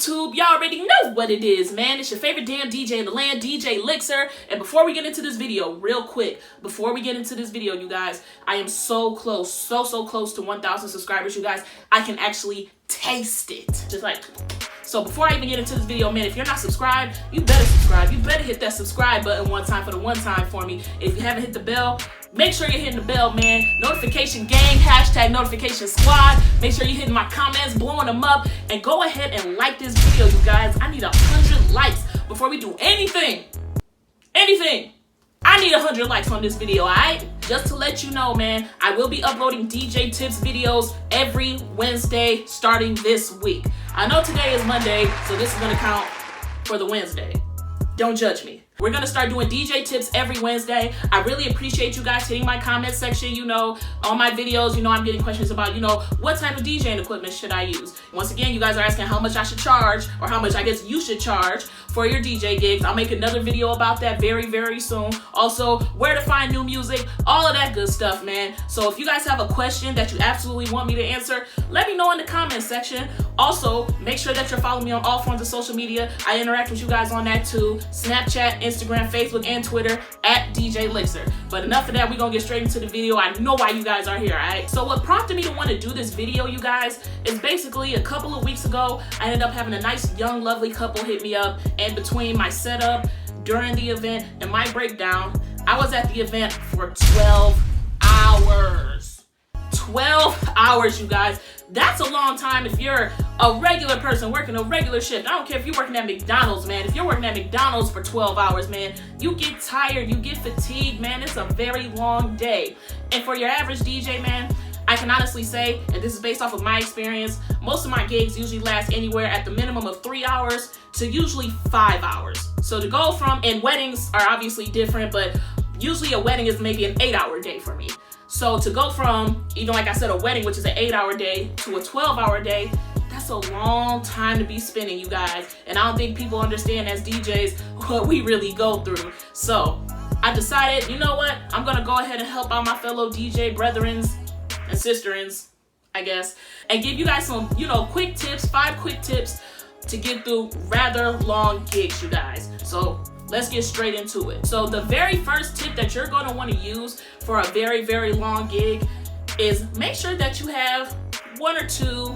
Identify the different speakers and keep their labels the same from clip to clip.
Speaker 1: YouTube. Y'all already know what it is, man. It's your favorite damn DJ in the land, DJ LiXxer. And before we get into this video, real quick, before we get into this video, you guys, I am so close, so close to 1,000 subscribers, you guys. I can actually taste it. Just like... So before I even get into this video, man, if you're not subscribed, you better subscribe. You better hit that subscribe button one time for me. If you haven't hit the bell, make sure you're hitting the bell, man. Notification gang, hashtag notification squad. Make sure you're hitting my comments, blowing them up, and go ahead and like this video, you guys. I need 100 likes before we do anything. I need 100 likes on this video, alright? Just to let you know, man, I will be uploading DJ tips videos every Wednesday starting this week. I know today is Monday, so this is gonna count for the Wednesday. Don't judge me. We're gonna start doing DJ tips every Wednesday. I really appreciate you guys hitting my comment section, you know, on my videos. You know, I'm getting questions about, you know, what type of DJing equipment should I use? Once again, you guys are asking how much I should charge, or how much I guess you should charge for your DJ gigs. I'll make another video about that very soon. Also, where to find new music, all of that good stuff, man. So if you guys have a question that you absolutely want me to answer, let me know in the comment section. Also, make sure that you're following me on all forms of social media. I interact with you guys on that too. Snapchat, Instagram, Facebook, and Twitter at DJ LiXxer. But enough of that, we're gonna get straight into the video. I know why you guys are here, alright? So what prompted me to want to do this video, you guys, is basically a couple of weeks ago, I ended up having a nice, young, lovely couple hit me up, and between my setup, during the event, and my breakdown, I was at the event for 12 hours. 12 hours, you guys. That's a long time if you're a regular person working a regular shift. I don't care if you're working at McDonald's, man. If you're working at McDonald's for 12 hours, man, you get tired, you get fatigued, man. It's a very long day. And for your average DJ, man, I can honestly say, and this is based off of my experience, most of my gigs usually last anywhere at the minimum of 3 hours to usually 5 hours. So to go from, and weddings are obviously different, but usually a wedding is maybe an 8-hour day for me. So to go from, even like I said, a wedding, which is an 8-hour day, to a 12-hour day, that's a long time to be spending, you guys. And I don't think people understand as DJs what we really go through. So I decided, you know what? I'm gonna go ahead and help out my fellow DJ brethrens and sisterins, I guess, and give you guys some, you know, quick tips, 5 quick tips to get through rather long gigs, you guys. So let's get straight into it. So the very first tip that you're going to want to use for a very long gig is make sure that you have 1 or 2,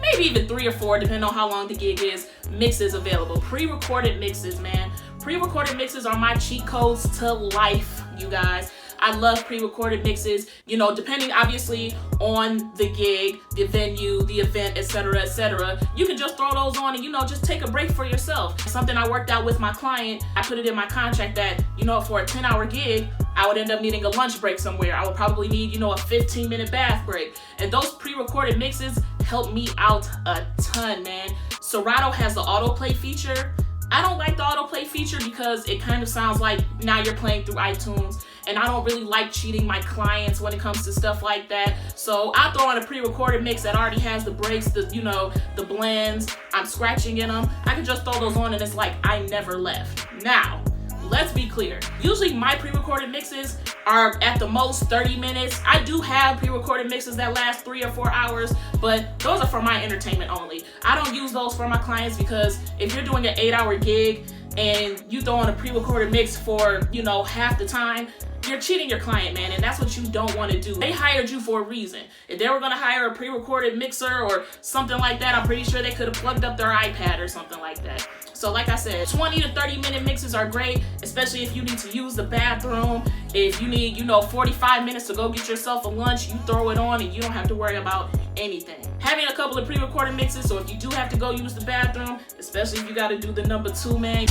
Speaker 1: maybe even 3 or 4, depending on how long the gig is, mixes available. Pre-recorded mixes, man. Pre-recorded mixes are my cheat codes to life, you guys. I love pre-recorded mixes, you know, depending obviously on the gig, the venue, the event, etc. You can just throw those on and, you know, just take a break for yourself. Something I worked out with my client, I put it in my contract that, you know, for a 10-hour gig, I would end up needing a lunch break somewhere. I would probably need, you know, a 15-minute bath break. And those pre-recorded mixes help me out a ton, man. Serato has the autoplay feature. I don't like the autoplay feature because it kind of sounds like now you're playing through iTunes, and I don't really like cheating my clients when it comes to stuff like that. So I throw on a pre-recorded mix that already has the breaks, the, you know, the blends, I'm scratching in them. I can just throw those on and it's like I never left. Now, let's be clear. Usually my pre-recorded mixes are at the most 30 minutes. I do have pre-recorded mixes that last 3 or 4 hours, but those are for my entertainment only. I don't use those for my clients because if you're doing an 8-hour gig and you throw on a pre-recorded mix for, you know, half the time, you're cheating your client, man, and that's what you don't want to do. They hired you for a reason. If they were going to hire a pre-recorded mixer or something like that, I'm pretty sure they could have plugged up their iPad or something like that. So like I said, 20 to 30 minute mixes are great, especially if you need to use the bathroom. If you need, you know, 45 minutes to go get yourself a lunch, you throw it on and you don't have to worry about anything. Having a couple of pre-recorded mixes, so if you do have to go use the bathroom, especially if you got to do the number 2, man,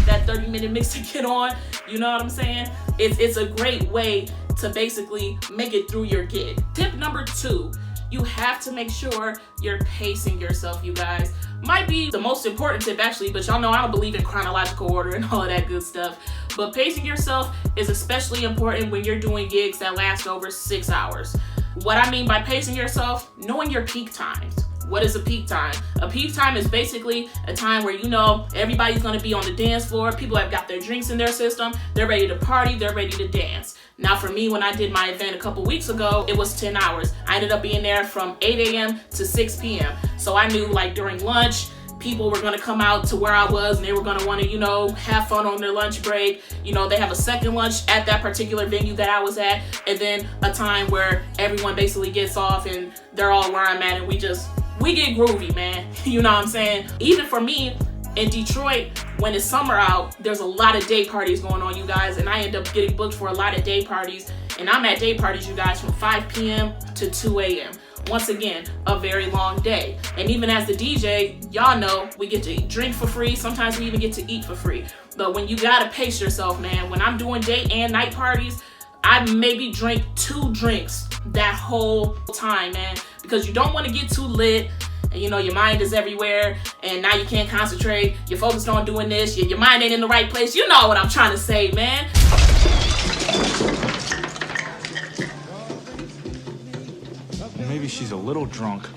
Speaker 1: that 30-minute mix to get on, you know what I'm saying? It's a great way to basically make it through your gig. Tip number 2, you have to make sure you're pacing yourself, you guys. Might be the most important tip actually, but y'all know I don't believe in chronological order and all of that good stuff. But pacing yourself is especially important when you're doing gigs that last over 6 hours. What I mean by pacing yourself, knowing your peak times. What is a peak time? A peak time is basically a time where, you know, everybody's gonna be on the dance floor. People have got their drinks in their system. They're ready to party. They're ready to dance. Now for me, when I did my event a couple weeks ago, it was 10 hours. I ended up being there from 8 a.m. to 6 p.m. So I knew like during lunch, people were gonna come out to where I was and they were gonna wanna, you know, have fun on their lunch break. You know, they have a second lunch at that particular venue that I was at, and then a time where everyone basically gets off and they're all where I'm at and we get groovy, man. You know what I'm saying? Even for me, in Detroit, when it's summer out, there's a lot of day parties going on, you guys, and I end up getting booked for a lot of day parties, and I'm at day parties, you guys, from 5 p.m. to 2 a.m. Once again, a very long day. And even as the DJ, y'all know we get to drink for free. Sometimes we even get to eat for free. But when you gotta pace yourself, man, when I'm doing day and night parties, I maybe drink 2 drinks that whole time, man, because you don't want to get too lit. And you know, your mind is everywhere and now you can't concentrate. You're focused on doing this. Your mind ain't in the right place. You know what I'm trying to say, man.
Speaker 2: Maybe she's a little drunk.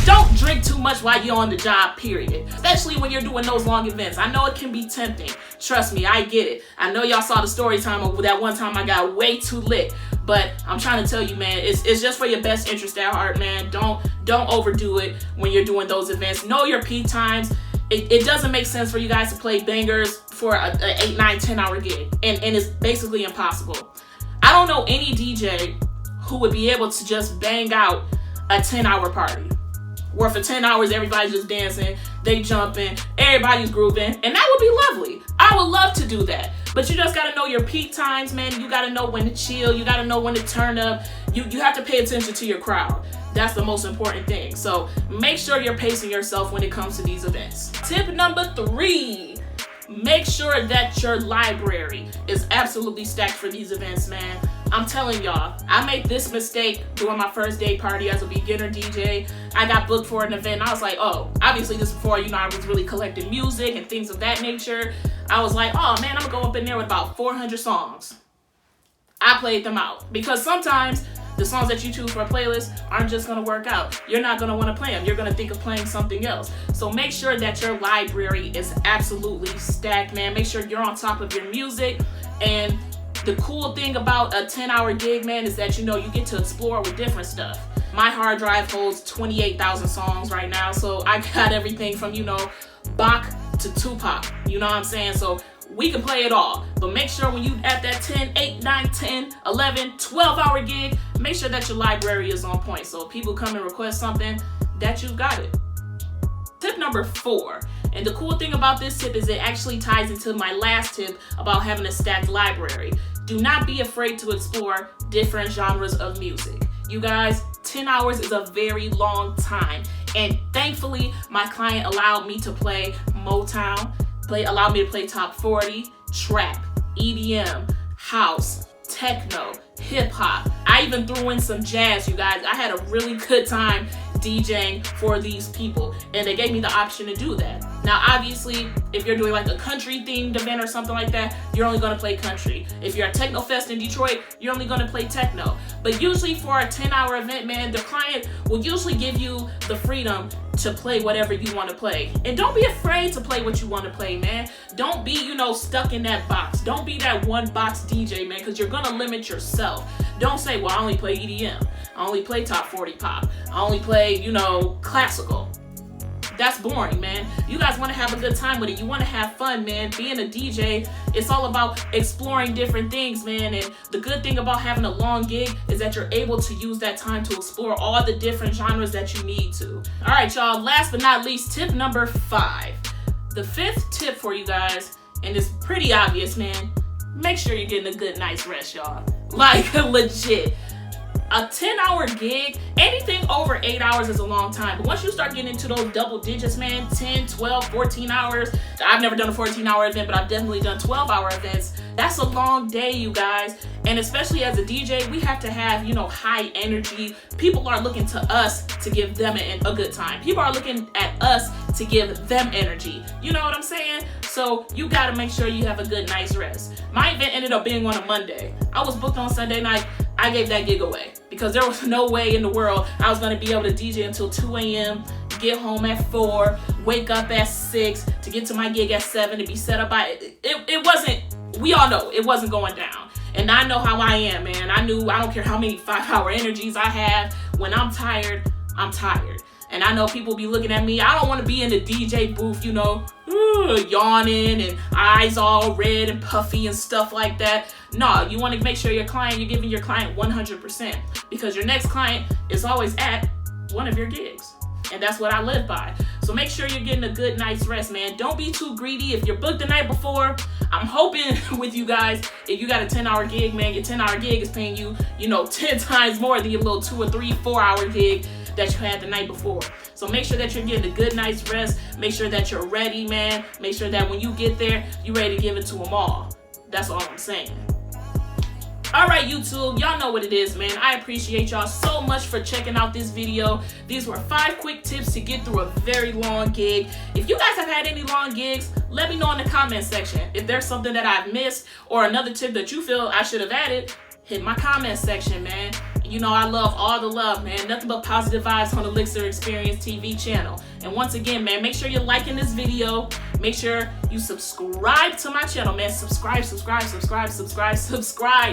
Speaker 1: Don't drink too much while you're on the job, period. Especially when you're doing those long events. I know it can be tempting. Trust me, I get it. I know y'all saw the story time of that one time I got way too lit. But I'm trying to tell you, man, it's just for your best interest at heart, man. Don't overdo it when you're doing those events. Know your peak times. It doesn't make sense for you guys to play bangers for an 8, 9, 10 hour gig. And it's basically impossible. I don't know any DJ who would be able to just bang out a 10-hour party. Where for 10 hours, everybody's just dancing, they jumping, everybody's grooving, and that would be lovely. I would love to do that. But you just gotta know your peak times, man. You gotta know when to chill. You gotta know when to turn up. You have to pay attention to your crowd. That's the most important thing. So make sure you're pacing yourself when it comes to these events. Tip number 3, make sure that your library is absolutely stacked for these events, man. I'm telling y'all, I made this mistake during my first day party as a beginner DJ. I got booked for an event and I was like, oh, obviously this before, you know, I was really collecting music and things of that nature. I was like, oh man, I'm gonna go up in there with about 400 songs. I played them out because sometimes the songs that you choose for a playlist aren't just gonna work out. You're not gonna wanna play them. You're gonna think of playing something else. So make sure that your library is absolutely stacked, man. Make sure you're on top of your music. And the cool thing about a 10-hour gig, man, is that, you know, you get to explore with different stuff. My hard drive holds 28,000 songs right now, so I got everything from, you know, Bach to Tupac, you know what I'm saying? So we can play it all, but make sure when you at that 10, 8, 9, 10, 11, 12-hour gig, make sure that your library is on point. So if people come and request something, that you've got it. Tip number 4. And the cool thing about this tip is it actually ties into my last tip about having a stacked library. Do not be afraid to explore different genres of music. You guys, 10 hours is a very long time. And thankfully, my client allowed me to play Motown, allowed me to play top 40, trap, EDM, house, techno, hip hop. I even threw in some jazz, you guys. I had a really good time DJing for these people, and they gave me the option to do that. Now obviously, if you're doing like a country themed event or something like that, you're only going to play country. If you're at Techno Fest in Detroit, you're only going to play techno. But usually for a 10-hour event, man, the client will usually give you the freedom to play whatever you want to play. And don't be afraid to play what you want to play, man. Don't be, you know, stuck in that box. Don't be that one box DJ, man, because you're going to limit yourself. Don't say, well, I only play EDM. I only play top 40 pop. I only play, you know, classical. That's boring, man. You guys want to have a good time with it. You want to have fun, man. Being a DJ, it's all about exploring different things, man. And the good thing about having a long gig is that you're able to use that time to explore all the different genres that you need to. All right, y'all. Last but not least, tip number 5. The 5th tip for you guys, and it's pretty obvious, man. Make sure you're getting a good night's rest, y'all. Like, legit. A 10-hour gig, anything over 8 hours is a long time. But once you start getting into those double digits, man, 10, 12, 14 hours. I've never done a 14-hour event, but I've definitely done 12-hour events. That's a long day, you guys. And especially as a DJ, we have to have, you know, high energy. People are looking to us to give them a good time. People are looking at us to give them energy. You know what I'm saying? So you gotta make sure you have a good night's rest. My event ended up being on a Monday. I was booked on Sunday night. I gave that gig away because there was no way in the world I was going to be able to DJ until 2 a.m. get home at 4, wake up at 6, to get to my gig at 7, to be set up by it wasn't, we all know it wasn't going down. And I know how I am, man. I don't care how many 5-hour energies I have. When I'm tired, I'm tired. And I know people be looking at me. I don't want to be in the DJ booth, you know, yawning and eyes all red and puffy and stuff like that. No, you want to make sure you're giving your client 100%, because your next client is always at one of your gigs. And that's what I live by. So make sure you're getting a good night's rest, man. Don't be too greedy. If you're booked the night before, I'm hoping with you guys, if you got a 10-hour gig, man, your 10-hour gig is paying you, 10 times more than your little 2 or 3, 4-hour gig that you had the night before. So make sure that you're getting a good night's rest. Make sure that you're ready, man. Make sure that when you get there, you're ready to give it to them all. That's all I'm saying. All right, YouTube, y'all know what it is, man. I appreciate y'all so much for checking out this video. These were 5 quick tips to get through a very long gig. If you guys have had any long gigs, let me know in the comment section. If there's something that I've missed or another tip that you feel I should have added, hit my comment section, man. You know I love all the love, man. Nothing but positive vibes on the LiXxer Experience TV channel. And once again, man, make sure you're liking this video. Make sure you subscribe to my channel, man. Subscribe,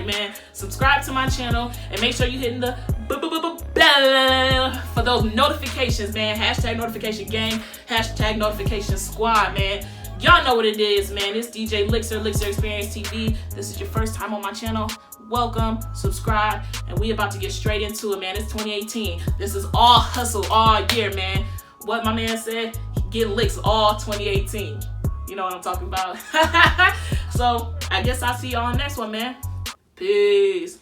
Speaker 1: man. Subscribe to my channel. And make sure you're hitting the bell for those notifications, man. Hashtag notification gang. Hashtag notification squad, man. Y'all know what it is, man. It's DJ LiXxer, LiXxer Experience TV. This is your first time on my channel. Welcome, subscribe, and we about to get straight into it, man. It's 2018. This is all hustle all year, man. What my man said, get licks all 2018. You know what I'm talking about. So I guess I'll see y'all on the next one, man. Peace.